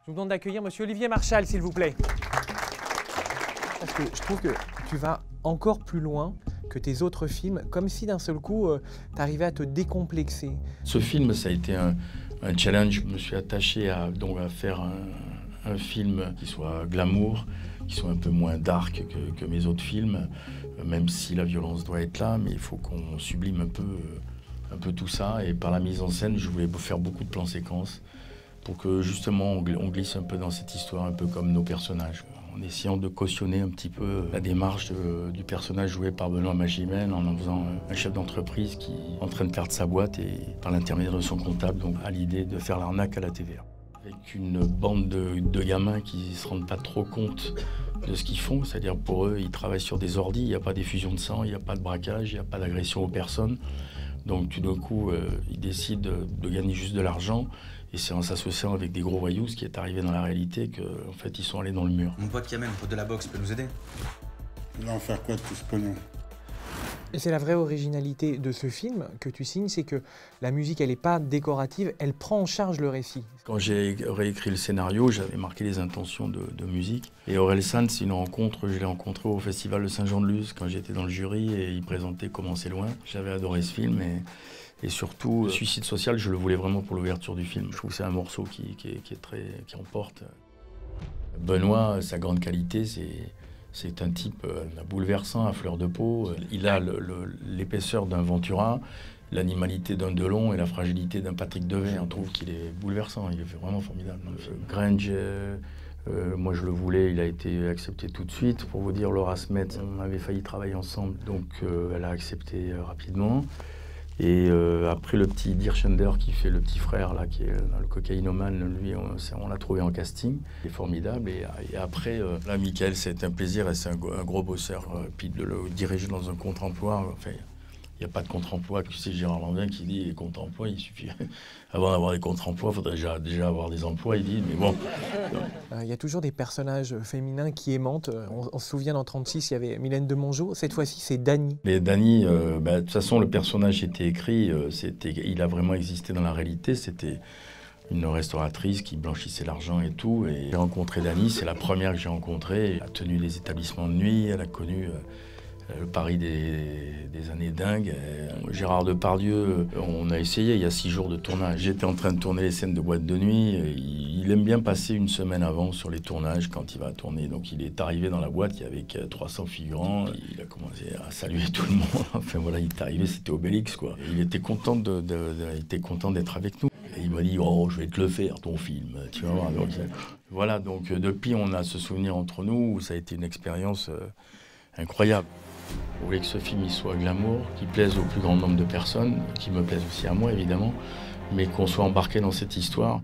Je vous demande d'accueillir Monsieur Olivier Marchal, s'il vous plaît. Parce que je trouve que tu vas encore plus loin que tes autres films, comme si d'un seul coup, tu arrivais à te décomplexer. Ce film, ça a été un challenge. Je me suis attaché à faire un film qui soit glamour, qui soit un peu moins dark que mes autres films, même si la violence doit être là, mais il faut qu'on sublime un peu tout ça. Et par la mise en scène, je voulais faire beaucoup de plans séquences pour que justement on glisse un peu dans cette histoire, un peu comme nos personnages, en essayant de cautionner un petit peu la démarche du personnage joué par Benoît Magimel, en faisant un chef d'entreprise qui est en train de perdre sa boîte et par l'intermédiaire de son comptable, donc à l'idée de faire l'arnaque à la TVA. Avec une bande de gamins qui ne se rendent pas trop compte de ce qu'ils font, c'est-à-dire pour eux, ils travaillent sur des ordis, il n'y a pas d'effusion de sang, il n'y a pas de braquage, il n'y a pas d'agression aux personnes. Donc tout d'un coup, ils décident de gagner juste de l'argent. Et c'est en s'associant avec des gros voyous, ce qui est arrivé dans la réalité, qu'en fait, ils sont allés dans le mur. Mon pote Kamel, pote de la boxe, peut nous aider? Il va en faire quoi de tout ce pognon? Et c'est la vraie originalité de ce film que tu signes, c'est que la musique, elle n'est pas décorative, elle prend en charge le récit. Quand j'ai réécrit le scénario, j'avais marqué les intentions de musique. Et Aurel San, c'est une rencontre, je l'ai rencontré au Festival de Saint-Jean-de-Luz, quand j'étais dans le jury, et il présentait Comment c'est loin. J'avais adoré ce film, et surtout, Suicide social, je le voulais vraiment pour l'ouverture du film. Je trouve que c'est un morceau qui emporte. Benoît, sa grande qualité, c'est un type bouleversant, à fleur de peau. Il a l'épaisseur d'un Ventura, l'animalité d'un Delon et la fragilité d'un Patrick Devers. On trouve qu'il est bouleversant, il est vraiment formidable. Grange, moi je le voulais, il a été accepté tout de suite. Pour vous dire, Laura Smet, on avait failli travailler ensemble, donc elle a accepté rapidement. Et après, le petit Dirschender qui fait le petit frère, là, qui est dans le cocaïnomane, lui, on l'a trouvé en casting. Il est formidable. Et après, là, Michael, c'est un plaisir et c'est un gros bosseur. Puis de le diriger dans un contre-emploi, enfin, il n'y a pas de contre-emploi. Tu sais, Gérard Lanvin qui dit les contre-emplois, il suffit. Avant d'avoir des contre-emplois, il faudrait déjà avoir des emplois, il dit. Mais bon. Il y a toujours des personnages féminins qui aimantent. On se souvient dans 36, il y avait Mylène de Mongeau. Cette fois-ci, c'est Dany. Mais Dany, de toute façon, le personnage était écrit. Il a vraiment existé dans la réalité. C'était une restauratrice qui blanchissait l'argent et tout. Et j'ai rencontré Dany, c'est la première que j'ai rencontrée. Elle a tenu les établissements de nuit, elle a connu le Paris des années dingues. Gérard Depardieu, on a essayé il y a 6 jours de tournage. J'étais en train de tourner les scènes de boîte de nuit. Il aime bien passer une semaine avant sur les tournages quand il va tourner. Donc il est arrivé dans la boîte, il y avait 300 figurants. Il a commencé à saluer tout le monde. Enfin voilà, il est arrivé, c'était Obélix, quoi. Il était content d'être avec nous. Et il m'a dit, oh, je vais te le faire, ton film, tu vas voir. Donc, voilà, donc depuis, on a ce souvenir entre nous où ça a été une expérience incroyable. On voulait que ce film il soit glamour, qu'il plaise au plus grand nombre de personnes, qu'il me plaise aussi à moi évidemment, mais qu'on soit embarqué dans cette histoire.